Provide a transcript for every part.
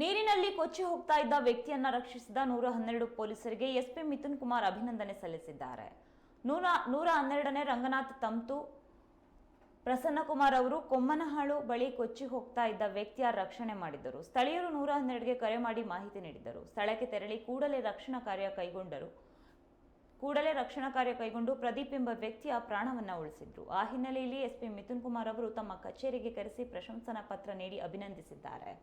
ನೀರಿನಲ್ಲಿ ಕೊಚ್ಚಿ ಹೋಗ್ತಾ ಇದ್ದ ವ್ಯಕ್ತಿಯನ್ನ ರಕ್ಷಿಸಿದ 112 ಪೊಲೀಸರಿಗೆ ಎಸ್ಪಿ ಮಿಥುನ್ ಕುಮಾರ್ ಅಭಿನಂದನೆ ಸಲ್ಲಿಸಿದ್ದಾರೆ. 112ನೇ ರಂಗನಾಥ್ ತಮ್ತು ಪ್ರಸನ್ನಕುಮಾರ್ ಅವರು ಕೊಮ್ಮನಹಾಳು ಬಳಿ ಕೊಚ್ಚಿ ಹೋಗ್ತಾ ಇದ್ದ ವ್ಯಕ್ತಿಯ ರಕ್ಷಣೆ ಮಾಡಿದ್ದರು. ಸ್ಥಳೀಯರು 112ಗೆ ಕರೆ ಮಾಡಿ ಮಾಹಿತಿ ನೀಡಿದ್ದರು. ಸ್ಥಳಕ್ಕೆ ತೆರಳಿ ಕೂಡಲೇ ರಕ್ಷಣಾ ಕಾರ್ಯ ಕೈಗೊಂಡು ಪ್ರದೀಪ್ ಎಂಬ ವ್ಯಕ್ತಿಯ ಪ್ರಾಣವನ್ನ ಉಳಿಸಿದ್ರು. ಆ ಹಿನ್ನೆಲೆಯಲ್ಲಿ ಎಸ್ಪಿ ಮಿಥುನ್ ಕುಮಾರ್ ಅವರು ತಮ್ಮ ಕಚೇರಿಗೆ ಕರೆಸಿ ಪ್ರಶಂಸನಾ ಪತ್ರ ನೀಡಿ ಅಭಿನಂದಿಸಿದ್ದಾರೆ.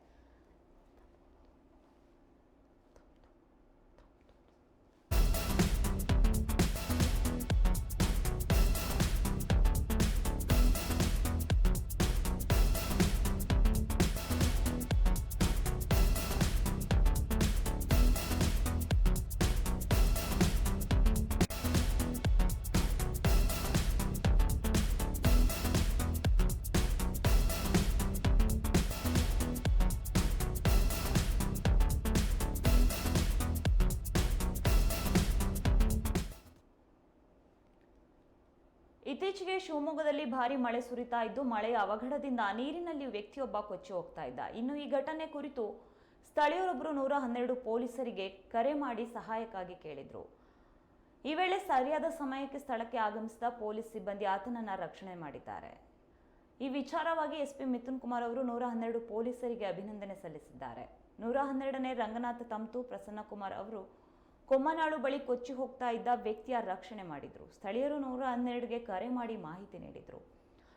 ಇತ್ತೀಚೆಗೆ ಶಿವಮೊಗ್ಗದಲ್ಲಿ ಭಾರಿ ಮಳೆ ಸುರಿತಾ ಇದ್ದು, ಮಳೆಯ ಅವಘಡದಿಂದ ನೀರಿನಲ್ಲಿ ವ್ಯಕ್ತಿಯೊಬ್ಬ ಕೊಚ್ಚಿ ಹೋಗ್ತಾ ಇದ್ದ. ಇನ್ನು ಈ ಘಟನೆ ಕುರಿತು ಸ್ಥಳೀಯರೊಬ್ಬರು 112 ಪೊಲೀಸರಿಗೆ ಕರೆ ಮಾಡಿ ಸಹಾಯಕ್ಕಾಗಿ ಕೇಳಿದ್ರು. ಈ ವೇಳೆ ಸರಿಯಾದ ಸಮಯಕ್ಕೆ ಸ್ಥಳಕ್ಕೆ ಆಗಮಿಸಿದ ಪೊಲೀಸ್ ಸಿಬ್ಬಂದಿ ಆತನನ್ನ ರಕ್ಷಣೆ ಮಾಡಿದ್ದಾರೆ. ಈ ವಿಚಾರವಾಗಿ ಎಸ್ಪಿ ಮಿಥುನ್ ಕುಮಾರ್ ಅವರು 112 ಪೊಲೀಸರಿಗೆ ಅಭಿನಂದನೆ ಸಲ್ಲಿಸಿದ್ದಾರೆ. 112ನೇ ರಂಗನಾಥ್ ತಮ್ತು ಪ್ರಸನ್ನಕುಮಾರ್ ಅವರು ಕೊಮ್ಮನಾಳು ಬಳಿ ಕೊಚ್ಚಿ ಹೋಗ್ತಾ ಇದ್ದ ವ್ಯಕ್ತಿಯ ರಕ್ಷಣೆ ಮಾಡಿದ್ರು. ಸ್ಥಳೀಯರು 112ಗೆ ಕರೆ ಮಾಡಿ ಮಾಹಿತಿ ನೀಡಿದ್ರು.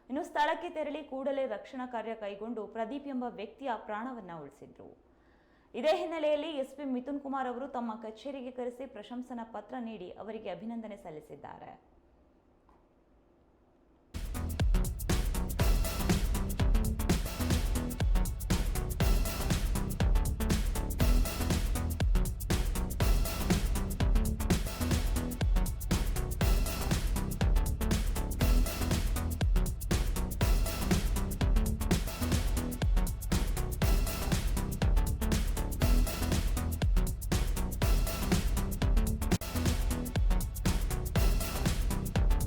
ಇನ್ನು ಸ್ಥಳಕ್ಕೆ ತೆರಳಿ ಕೂಡಲೇ ರಕ್ಷಣಾ ಕಾರ್ಯ ಕೈಗೊಂಡು ಪ್ರದೀಪ್ ಎಂಬ ವ್ಯಕ್ತಿಯ ಪ್ರಾಣವನ್ನ ಉಳಿಸಿದ್ರು. ಇದೇ ಹಿನ್ನೆಲೆಯಲ್ಲಿ ಎಸ್ಪಿ ಮಿಥುನ್ ಕುಮಾರ್ ಅವರು ತಮ್ಮ ಕಚೇರಿಗೆ ಕರೆಸಿ ಪ್ರಶಂಸನಾ ಪತ್ರ ನೀಡಿ ಅವರಿಗೆ ಅಭಿನಂದನೆ ಸಲ್ಲಿಸಿದ್ದಾರೆ.